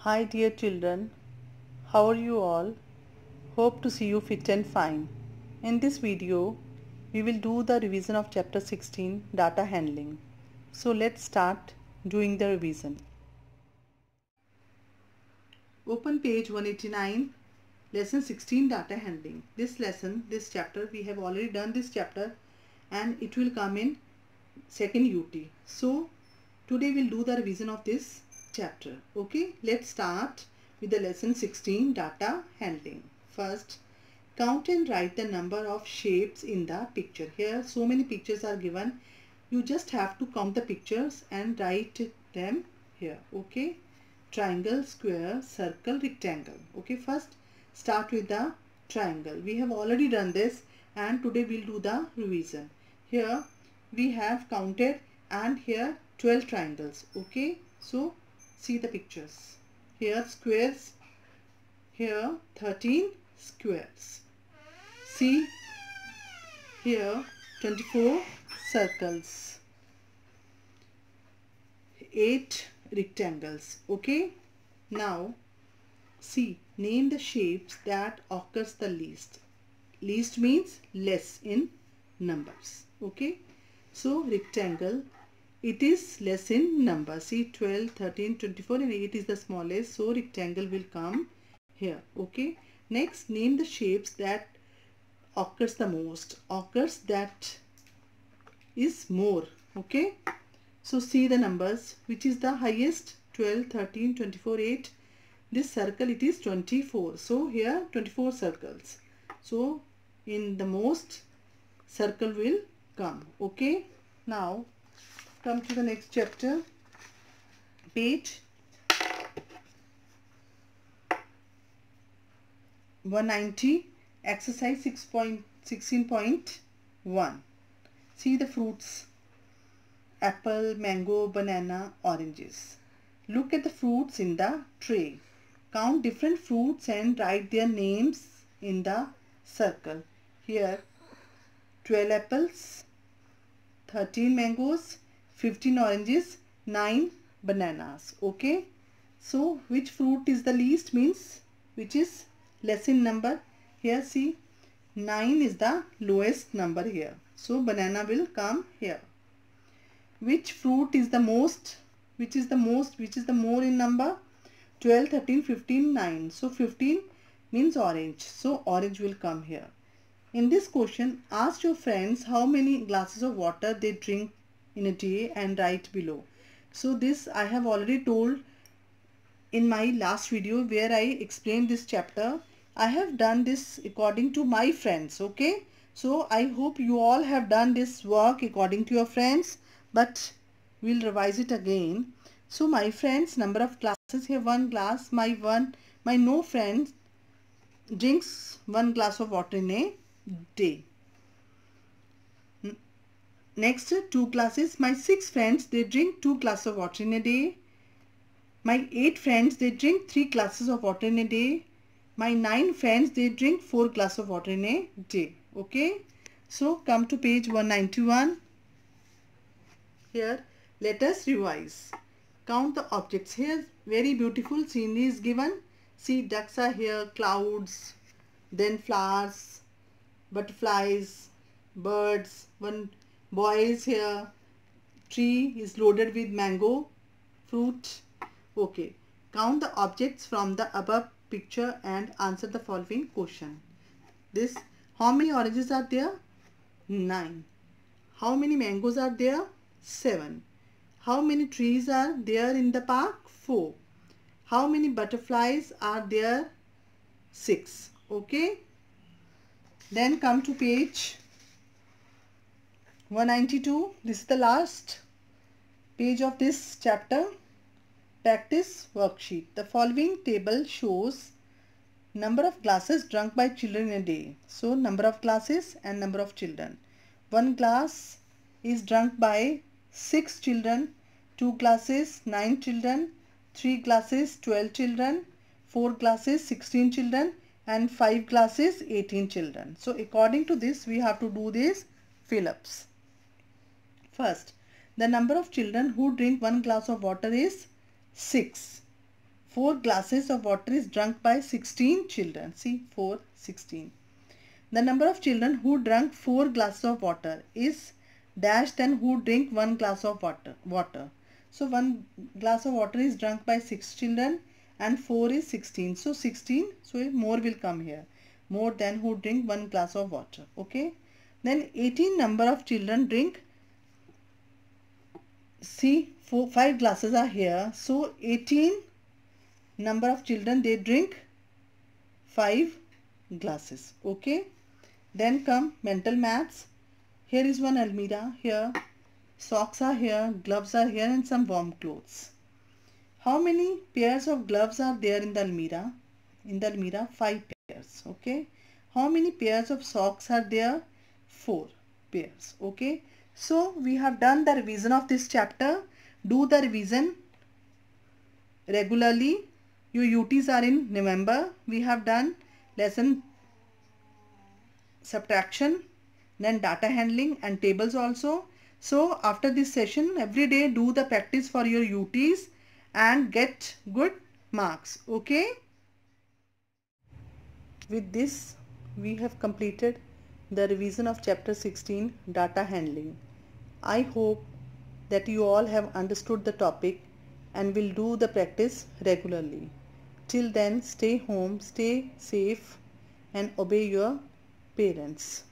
Hi dear children, how are you all? Hope to see you fit and fine. In this video, we will do the revision of chapter 16 data handling. So let's start doing the revision. Open page 189, lesson 16 data handling. This chapter, we have already done this chapter and it will come in second UT. So today we'll do the revision of this chapter. Okay, let's start with the lesson 16 data handling. First, count and write the number of shapes in the picture. Here so many pictures are given. You just have to count the pictures and write them here. Okay, triangle, square, circle, rectangle. Okay, first start with the triangle. We have already done this and today we'll do the revision. Here we have counted and here 12 triangles. Okay, so see the pictures. Here squares, here 13 squares. See here 24 circles, 8 rectangles. Okay, now see, name the shapes that occurs the least. Least means less in numbers. Okay, so rectangle, it is less in number. See 12, 13, 24 and 8 is the smallest. So rectangle will come here. Okay. Next, name the shapes that occurs the most. Occurs that is more. Okay. So see the numbers. Which is the highest? 12, 13, 24, 8. This circle it is 24. So here 24 circles. So in the most circle will come. Okay. Now come to the next chapter, page 190, exercise 16.1. See the fruits: apple, mango, banana, oranges. Look at the fruits in the tray. Count different fruits and write their names in the circle. Here 12 apples, 13 mangoes, 15 oranges, 9 bananas. Okay, so which fruit is the least means which is less in number. Here see 9 is the lowest number here, so banana will come here. Which fruit is the most, which is the more in number? 12, 13, 15, 9. So 15 means orange, so orange will come here. In this question, ask your friends how many glasses of water they drink in a day and write below. So this I have already told in my last video where I explained this chapter. I have done this according to my friends. Okay, so I hope you all have done this work according to your friends, but we'll revise it again. So my friends, number of glasses here, 1 glass. My no friend drinks 1 glass of water in a day. Next, 2 glasses. My 6 friends, they drink 2 glasses of water in a day. My 8 friends, they drink 3 glasses of water in a day. My 9 friends, they drink 4 glasses of water in a day. Okay, so come to page 191. Here let us revise. Count the objects. Here very beautiful scenery is given. See, ducks are here, clouds, then flowers, butterflies, birds, one boy is here, tree is loaded with mango fruit. Okay, count the objects from the above picture and answer the following question. This, how many oranges are there? 9. How many mangoes are there? 7. How many trees are there in the park? 4. How many butterflies are there? 6. Okay. Then come to page 192. This is the last page of this chapter. Practice worksheet. The following table shows number of glasses drunk by children in a day. So number of glasses and number of children. 1 glass is drunk by 6 children, 2 glasses 9 children, 3 glasses 12 children, 4 glasses 16 children and 5 glasses 18 children. So according to this we have to do these fill-ups. First, the number of children who drink 1 glass of water is 6. 4 glasses of water is drunk by 16 children. See, 4, 16. The number of children who drank 4 glasses of water is dash than who drink 1 glass of water. So 1 glass of water is drunk by 6 children and 4 is 16. So 16, so more will come here. More than who drink 1 glass of water. Okay. Then 18 number of children drink. See, 5 glasses are here. So 18 number of children, they drink 5 glasses. Okay. Then come mental maths. Here is one almirah. Here socks are here, gloves are here, and some warm clothes. How many pairs of gloves are there in the almirah? In the almirah, 5 pairs. Okay. How many pairs of socks are there? 4 pairs. Okay. So we have done the revision of this chapter. Do the revision regularly. Your UTs are in November. We have done lesson subtraction, then data handling and tables also. So after this session, every day do the practice for your UTs and get good marks. Okay. With this, we have completed the revision of chapter 16, data handling. I hope that you all have understood the topic and will do the practice regularly. Till then, stay home, stay safe and obey your parents.